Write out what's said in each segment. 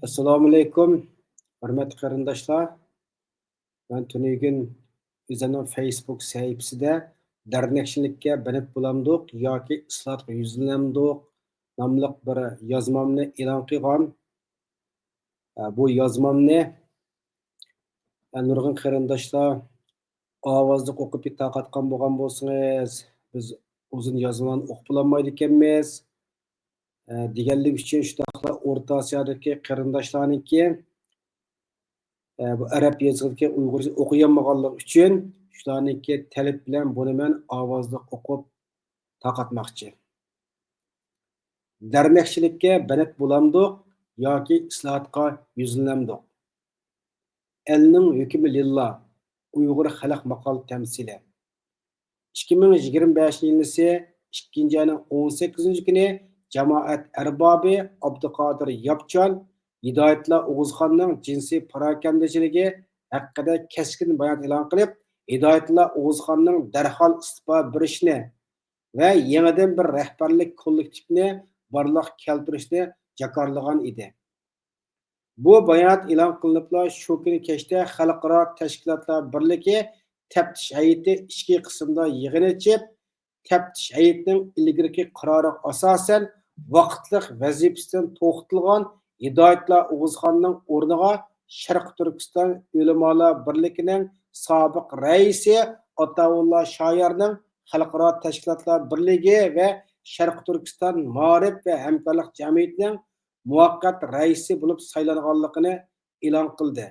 Assalomu alaykum, hurmatli qarindoshlar. Men tunugün o'zimning Facebook sahifasida dernekchilikka binib bo'lamdiq yoki islohotga yuzlanamdiq nomli bir yozmamni e'lon qilgan. Bu yozmamni nurg'un qarindoshlar ovozda o'qib taqatgan bo'lgan bo'lsangiz, biz uzun yozmani o'qib bo'lolmaydi ekanmiz. Deganlik uchun shundoqla O'rta Osiyodagi qarindoshlarniki bu arab yozig'idagi uyg'urcha o'qiolmaganlik uchun shularniki talab bilan buni men ovozda o'qib taqatmoqchi. Darmaqchilikka banat bo'lamdiq yoki islohotga yuzlanamdiq. Elning hukmi lillah. Uyg'ur xalq maqol tamsili. 2025 yili 2 ayning 18 kuni jamoat arbobi Abduqodir Yapchan Hidoyatlar O'g'uzxonning jinsiy parakandachiligi haqida keskin bayonot e'lon qilib, Hidoyatlar O'g'uzxonning darhol istifa berishni va yangidan bir rahbarlik kollektivini barliq keltirishni jakarlagan edi. Bu bayonot e'lon qilinibla shu kuni kechda Xalqaro tashkilotlar birligi taftish hay'ati ichki qismda yig'in ochib, taftish hay'atining ilgirki qaroriga asosan vaqtliq vazifasidan to'xtatilgan Hidoyatlar O'g'uzxonning o'rniga Sharq Turkiston ulamolar birligining sobiq raisi Ataullah Shoyarning Xalqaro tashkilotlar birligi va Sharq Turkiston ma'rif va hamkorlik jamiyatining muvaqqat raisi bo'lib saylanganligini e'lon qildi.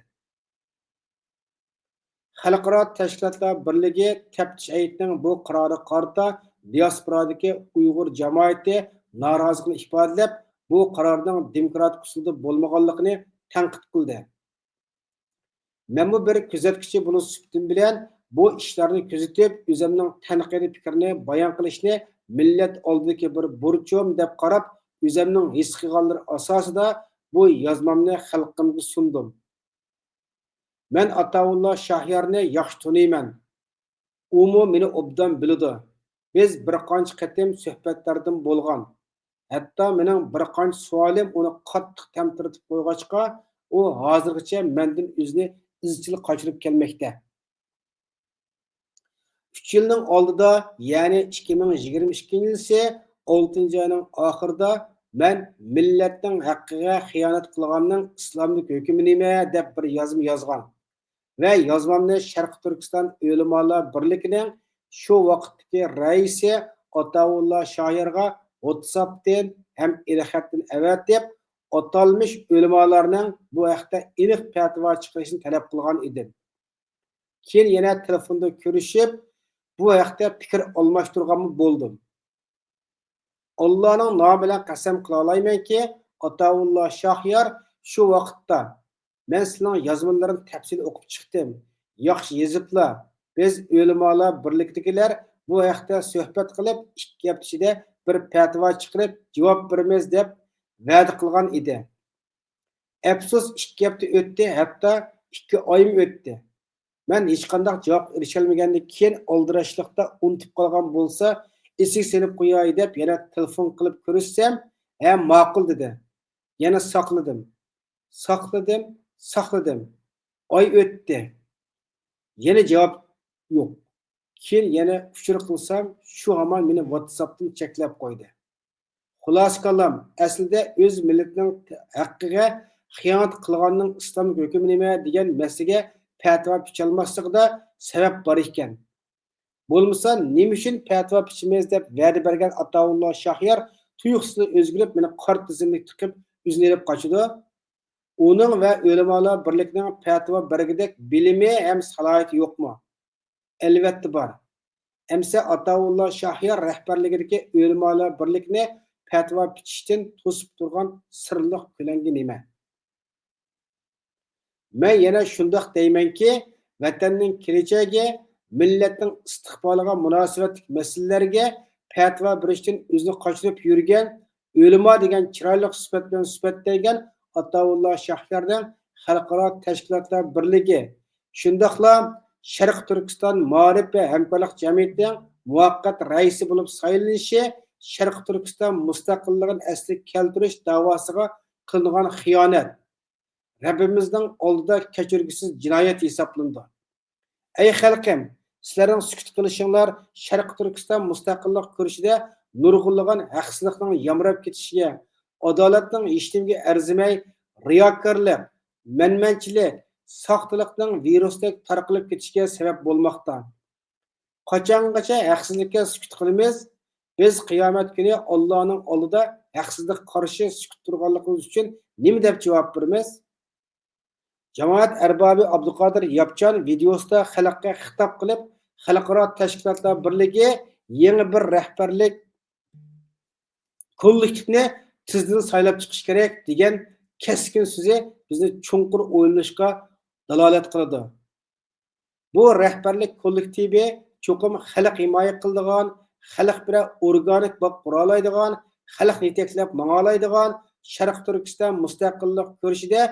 Xalqaro tashkilotlar birligi taftish hay'atining bu qarori qarta diasporadagi Uyg'ur jamoati noroziligini ifodalab, bu qarorning demokratik usulda bo'lmaganligini tanqid qildi. Men bu bir kuzatuvchi bo'lish sifatim bilan bu ishlarni kuzatib, o'zimning tanqidiy fikrini bayon qilishni millat oldidagi bir burchim deb qarab, o'zimning his qilganlar asosida bu yozmamni xalqimga sundim. Men Ataullah Shohyarni yaxshi taniyman. U meni obdan biladi. Biz bir qancha qatim suhbatlardan bo'lgan. Hatto mening bir qancha savolim uni qattiq tamtiritib qo'yg'achqa, u hozirgacha mendan o'zini izchil qochirib kelmoqda. 3 yilning oldida, ya'ni 2022 yili 6 ayning oxirida men millatning haqqiga xiyonat qilganning islomlik hukmi nima deb bir yozma yozgan. Ve yozmamni Sharq Turkiston ulamolar birligining shu vaqtdagi raisi Ataullah Shoyarga WhatsApp'dan ham ilxatdan avatib, atalmış ulamolarning bu haqda aniq fatvo chiqarishini talab qilgan edim. Keyin yana telefonda ko'rishib, bu haqda fikr almashtirgan bo'ldim. Allohning nomi bilan qasam qila olamanki, Ataullah Shoyar shu vaqtda men sizning yozmalaringizni tafsil o'qib chiqdim. Yaxshi yoziblar. Biz ulamolar birligidagilar bu haqda suhbat qilib, 2 hafta ichida bir fatvo chiqarib javob beramiz deb va'da qilgan edi. Afsus 2 hafta o'tdi, hatto 2 oyim o'tdi. Men hech qanday javob erisholmagandan keyin oldirashliqda unutib qolgan bo'lsa, esig selib qo'yay deb yana telefon qilib ko'rishsam, ma'qul dedi. Yana saqladim. Oy o'tdi. Yana javob yo'q. Keyin yana uchur qilsam, shu hamon meni WhatsAppdan cheklab qo'ydi. Xulosa qilam, aslida o'z millatining haqqiga xiyonat qilganning islom hukmi nima degan masalaga fatvo picholmasligida sabab bor ekan. Bo'lmasa, nima uchun fatvo pichimiz deb va'da bergan Ataullah Shoyar tuyuqsiz o'zgarib meni qor tizimlik tiqib o'zini olib qochdi. Uning va ulamolar birligining fatvo bergidek bilimi ham salohiyati yo'qmi? Albatta bor. Emsa Ataullah Shoyar rahbarligidagi ulamolar birligini fatvo pichishdan to'sib turgan sirliq ko'langi nima? Men yana shundoq deymanki, vatanning kelajagi, millatning istiqboliga munosabatli masalalarga fatvo berishdan o'zini qochirib yurgan ulamo degan chiroyli sifat bilan sifatlangan Ataullah Shoyarning Xalqaro tashkilotlar birligi, shundoqla Sharq Turkiston ma'rif va hamkorlik jamiyatining muvaqqat raisi bo'lib saylanishi Sharq Turkiston mustaqilligini asliga keltirish da'vosiga qilingan xiyonat Rabbimizning oldida kechirgisiz jinoyat hisoblanadi. Ey xalqim, sizlarning sukut qilishinglar Sharq Turkiston mustaqillik kurashida nurg'unlagan haqsizlikning yamrab ketishiga, adolatning hech kimga arzimay, riyokorlik, manmanchilik, soxtalikning virusdek tarqalib ketishiga sabab bo'lmoqda. Qachongacha haqsizlikka sukut qilamiz? Biz qiyomat kuni Allohning oldida haqsizlik qarshi sukut turganligimiz uchun nima deb javob beramiz? Jamoat arbobi Abduqodir Yapchan videosida xalqqa xitob qilib, xalqaro tashkilotlar birligi yangi bir rahbarlik kollektivni tizdan saylab chiqish kerak degan keskin so'zi bizni chunqur o'ylashga dalolat qiladi. Bu rahbarlik kollektivi cho'qim xalq himoya qiladigan, xalq bilan organik bo'lib qura oladigan, xalq yeteklab mang'alaydigan Sharq Turkiston mustaqillik kurashida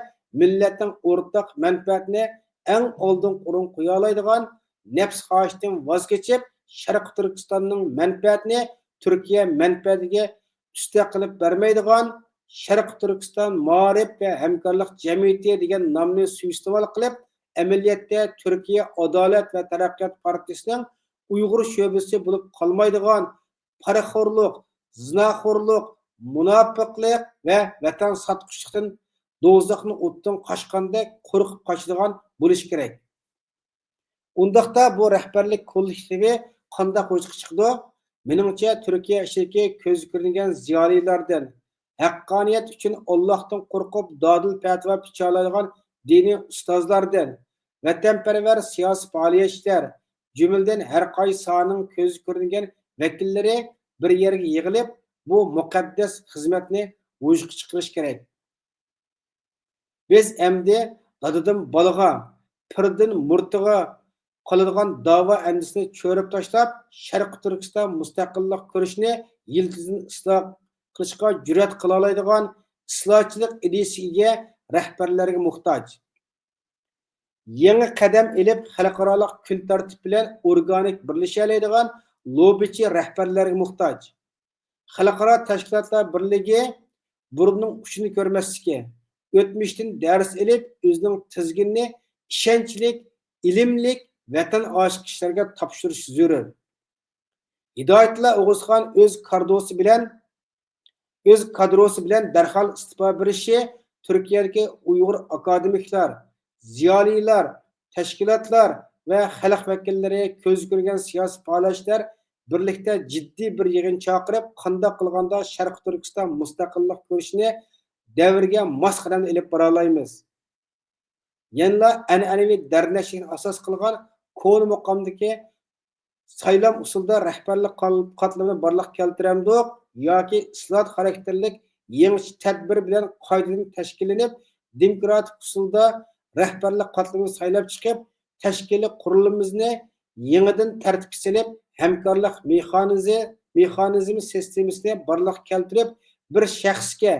millatning o'rtaq manfaatini eng oldin o'rin qo'ya oladigan, nafs xohishdan voz kechib, Sharq Turkistonning manfaatini Turkiya manfaatiga usta qilib bermaydigan, Sharq Turkiston ma'rif va hamkorlik jamiyati degan nomni suiiste'mol qilib, amaliyotda Turkiya Adolat va taraqqiyot partiyasining Uyg'ur sho'basi bo'lib qolmaydigan paraxo'rlik, zinaxo'rlik, munofiqlik va vatan sotquchlikdan do'zaxni o'tdan qochgandek qo'rqib qochadigan bo'lish kerak. Undaqda bu rahbarlik kollektivi qanday qo'yishga chiqdi? Meningcha Turkiya ishidagi ko'z ko'ringan ziyolilardan, haqqoniyat uchun Allohdan qo'rqib dodil fatvo picholaydigan diniy ustozlardan, vatanparvar siyosiy faoliyatchilar, jumladan har qaysi sohaning ko'z ko'ringan vakillari bir yerga yig'ilib, bu muqaddas xizmatni vujudga chiqarish kerak. Biz endi dadadan bolaga, pirdan murtiga qoladigan da'vo andisini cho'rib tashlab, Sharq Turkiston mustaqillik kurashini yiltizini isloh qilishga jur'at qila oladigan islohchilik ideyasiga rahbarlarga muhtoj. Yangi qadam ilib xalqaro kun tartib bilan organik birlasha oladigan lobbichi rahbarlarga muhtoj. Xalqaro tashkilotlar birligi burunning uchini ko'rmasligi, o'tmishdan dars ilib, o'zining tizginini ishonchlik, ilmlik, vatan oshiq kishilarga topshirish zarur. Hidoyatullo O'g'uzxon o'z kadrosi bilan darhol istifa berishi Turkiyadagi Uyg'ur akademiklar, ziyolilar, tashkilotlar va xalq vakillari ko'z ko'rgan siyosiy faoliyatchilar birlikda jiddiy bir yig'in chaqirib, qanday qilganda Sharq Turkiston mustaqillik kurashini davrga mos qadamda ilib bora olamiz. Yana an'anaviy darnashlikni asos qilgan ko'ni muqomdagi saylam usulda rahbarlik qatlamini barliq keltiramdiq yoki islohot xarakterlik yangi tadbir bilan qoidadan tashkillanib, demokratik usulda rahbarlik qatlamini saylab chiqib, tashkiliy qurilmamizni yangidan tartibga solib, hamkorlik mexanizmi sistemasini barliq keltirib, bir shaxsga,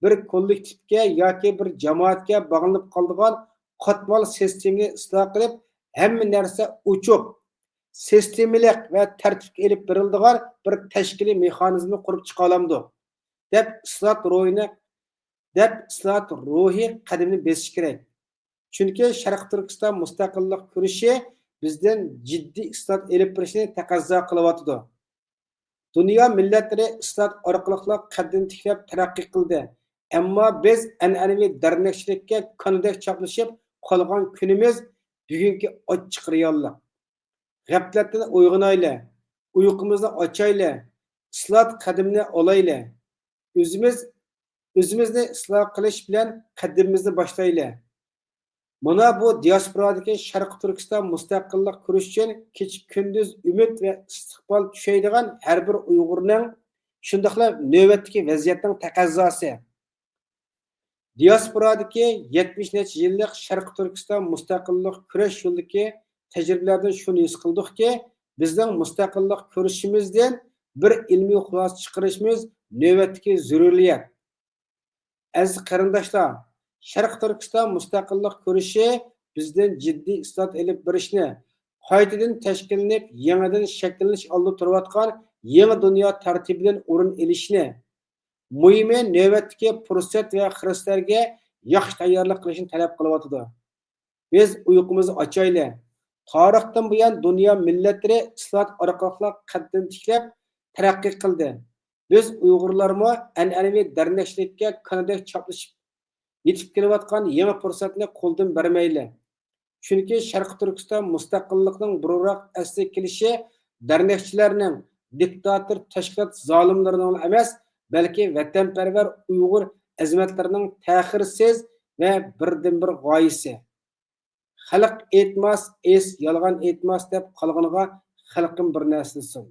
bir kollektivga yoki bir jamoatga bog'lanib qoladigan qatmal sistemani isloh qilib, hamma narsa ochiq, sistemalik va tartibga elib beriladigan bir tashkiliy mexanizmni qurib chiqa olamiz deb islohot ruhi qadamini besish kerak. Chunki Sharq Turkiston mustaqillik kurashi bizdan jiddiy islohot elib berishni taqozo qilyapti. Dunyo millatlari islohot orqali qaddini tiklab taraqqiy qildi. Ammo biz an'anaviy darnakchilikka konidek chaplashib qolgan kunimiz bugungi ochiq reallik. G'aflatdan uyg'onayli, uyqumizni ochayli, islohot qadamini olayli. O'zimizni isloh qilish bilan qadamimizni boshlayli. Mana bu diasporadagi Sharq Turkiston mustaqillik kurashi uchun kech-kunduz umid va istiqbol tushaydigan har bir Uyg'urning shundaqla navbatdagi vaziyatning taqozosi. Diasporadagi 70 necha yillik Sharq Turkiston mustaqillik kurash yo'lidagi tajribalardan shuni his qildikki, bizning mustaqillik kurashimizdan bir ilmiy xulosa chiqarishimiz navbatdagi zaruriyat. Aziz qarindoshlar, Sharq Turkiston mustaqillik kurashi bizdan jiddiy islohot elib berishni, qaytadan tashkillanib, yangidan shakllanish oldida turayotgan yangi dunyo tartibidan o'rin olishni, muhimi navbatdagi fursat va xiraslarga yaxshi tayyorlik qilishni talab qilyotidi. Biz uyqumizni ochayli. Tarixdan buyon dunyo millatlari islohot orqali qaddini tiklab taraqqiy qildi. Biz Uyg'urlarmi an'anaviy darnashlikka kanadek choplashib yetib kelayotgan yangi fursatni qo'ldan bermayli. Chunki Sharq Turkiston mustaqillikning burunroq asli kelishi darnashchilarning, diktator tashkilot zolimlarining emas, balki vatanparvar Uyg'ur azmatlarining ta'xirsiz va birdan-bir g'oyasi. Xalq aytmas, es yolg'on aytmas deb qolganiga xalqim bir narsa desin.